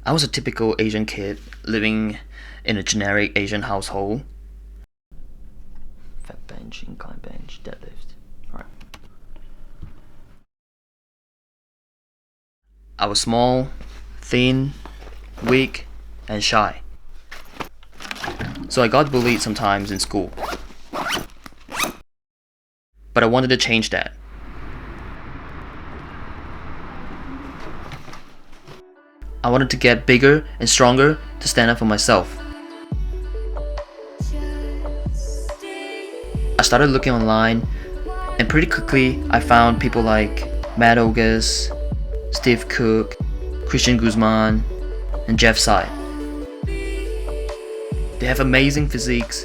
I was a typical Asian kid living in a generic Asian household. Fat bench, incline bench, deadlift. Alright. I was small, thin, weak, and shy. So I got bullied sometimes in school. But I wanted to change that. I wanted to get bigger and stronger to stand up for myself. I started looking online, and pretty quickly I found people like Matt Ogus, Steve Cook, Christian Guzman, and Jeff Sy. They have amazing physiques,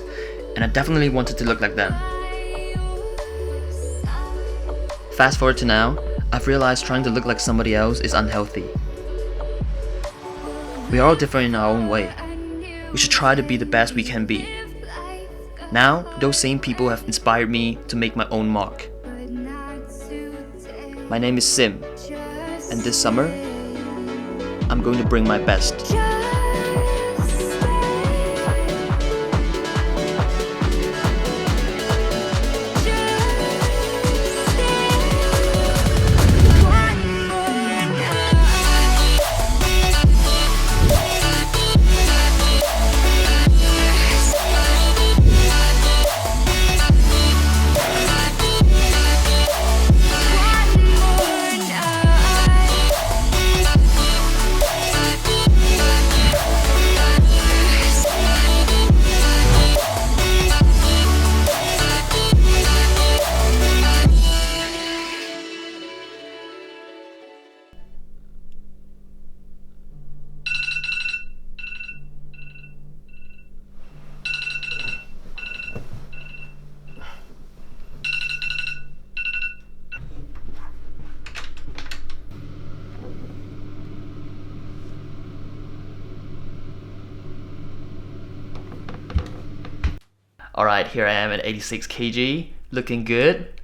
and I definitely wanted to look like them. Fast forward to now, I've realized trying to look like somebody else is unhealthy. We are all different in our own way. We should try to be the best we can be. Now, those same people have inspired me to make my own mark. My name is Sim, and this summer, I'm going to bring my best. Alright, here I am at 86 kg, looking good.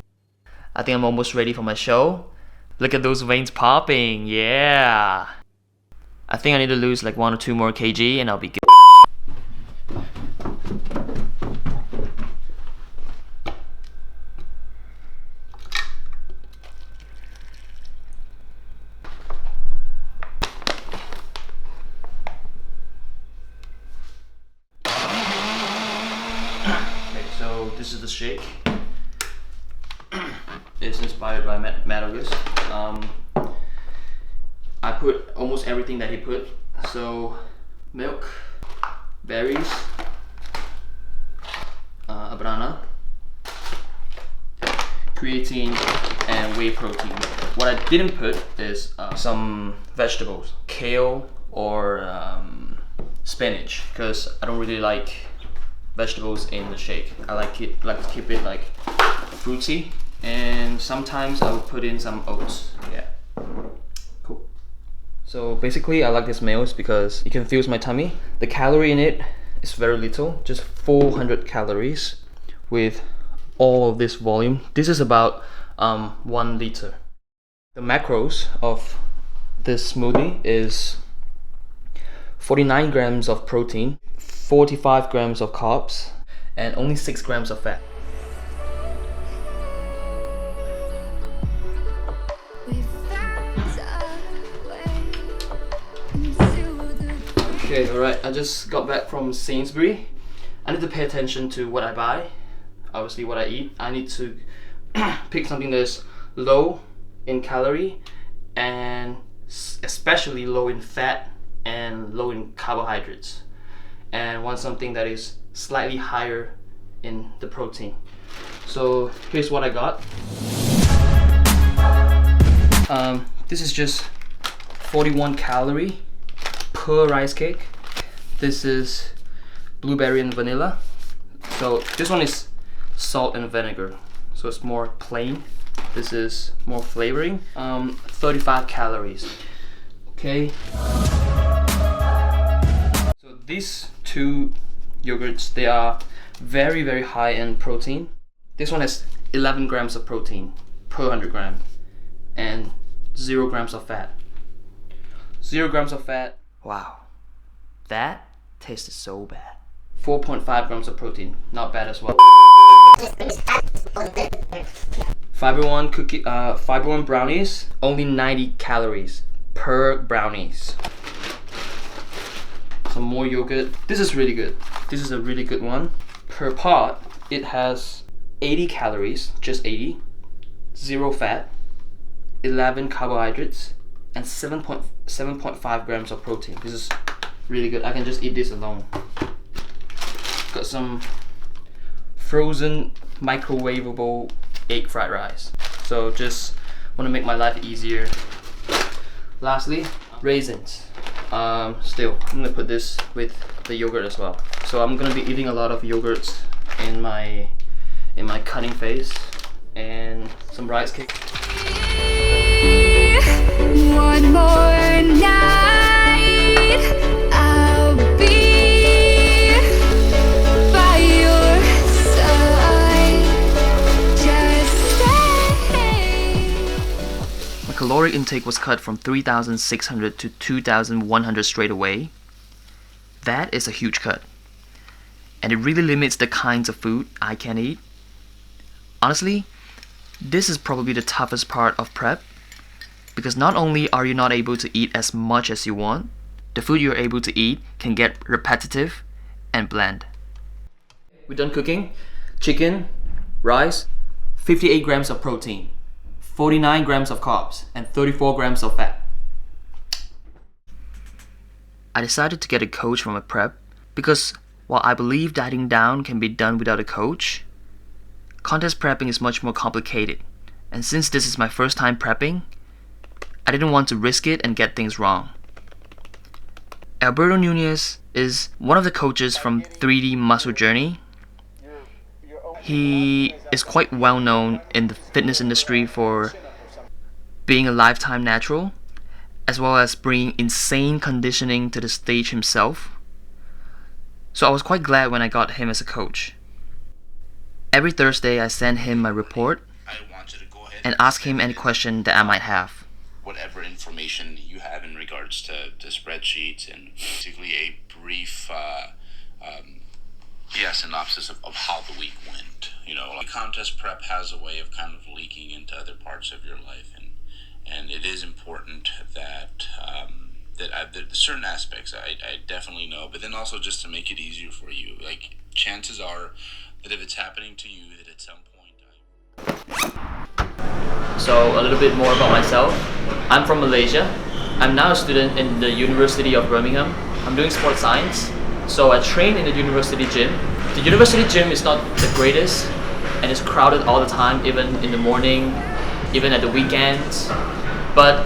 I think I'm almost ready for my show. Look at those veins popping, yeah! I think I need to lose like 1 or 2 more kg and I'll be good. So this is the shake. It's inspired by Matt Ogus. I put almost everything that he put. So milk, berries, a banana, creatine, and whey protein. What I didn't put is some vegetables, kale or spinach, because I don't really like vegetables in the shake. I like to keep it like fruity, and sometimes I will put in some oats. Yeah, cool. So basically I like this meal because it can fill my tummy. The calorie in it is very little, just 400 calories with all of this volume. This is about 1 liter. The macros of this smoothie is 49 grams of protein, 45 grams of carbs, and only 6 grams of fat. Okay, alright, I just got back from Sainsbury's. I need to pay attention to what I buy, obviously what I eat. I need to pick something that's low in calorie and especially low in fat and low in carbohydrates. And want something that is slightly higher in the protein. So here's what I got. This is just 41 calorie per rice cake. This is blueberry and vanilla. So this one is salt and vinegar, so it's more plain. This is more flavoring. 35 calories. Okay. So these 2 yogurts, they are very, very high in protein. This one has 11 grams of protein per 100 gram and 0 grams of fat. 0 grams of fat, Wow, that tasted so bad. 4.5 grams of protein, not bad as well. Fiber One brownies, only 90 calories per brownies. Some more yogurt. This is really good. This is a really good one. Per pot, it has 80 calories, just 80, 0 fat, 11 carbohydrates, and 7.5 grams of protein. This is really good. I can just eat this alone. Got some frozen microwavable egg fried rice. So just want to make my life easier. Lastly, raisins. Still, I'm gonna put this with the yogurt as well. So I'm gonna be eating a lot of yogurts in my cutting phase, and some rice cake. One more night, I'll be by your side. Just stay. My caloric intake was cut from 3,600 to 2,100 straight away. That is a huge cut, and it really limits the kinds of food I can eat. Honestly, this is probably the toughest part of prep, because not only are you not able to eat as much as you want, the food you're able to eat can get repetitive and bland. We're done cooking. Chicken, rice, 58 grams of protein, 49 grams of carbs, and 34 grams of fat. I decided to get a coach for my prep because while I believe dieting down can be done without a coach, contest prepping is much more complicated, and since this is my first time prepping, I didn't want to risk it and get things wrong. Alberto Nunez is one of the coaches from 3D Muscle Journey. He is quite well known in the fitness industry for being a lifetime natural, as well as bringing insane conditioning to the stage himself. So I was quite glad when I got him as a coach. Every Thursday I send him my report and ask him any question that I might have. Whatever information you have in regards to spreadsheets, and basically a brief synopsis of how the week went. You know, like contest prep has a way of kind of leaking into other parts of your life, and it is important that that certain aspects I definitely know, but then also just to make it easier for you. Like, chances are that if it's happening to you, that at some point. So a little bit more about myself. I'm from Malaysia. I'm now a student in the University of Birmingham. I'm doing sports science, so I train in the university gym. The university gym is not the greatest, and it's crowded all the time, even in the morning, even at the weekends. But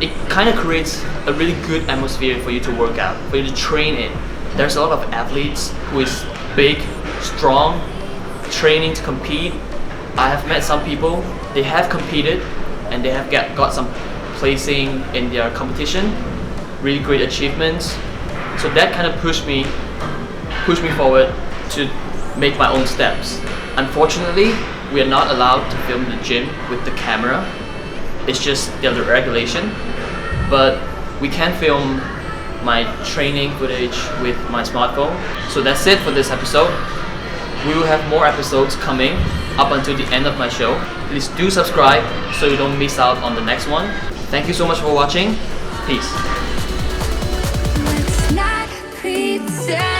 it kind of creates a really good atmosphere for you to work out, for you to train in. There's a lot of athletes who is big, strong, training to compete. I have met some people, they have competed and they have got some placing in their competition, really great achievements. So that kind of pushed me forward to make my own steps. Unfortunately, we are not allowed to film the gym with the camera. It's just the regulation. But we can film my training footage with my smartphone. So that's it for this episode. We will have more episodes coming up until the end of my show. Please do subscribe so you don't miss out on the next one. Thank you so much for watching. Peace. Let's not pretend.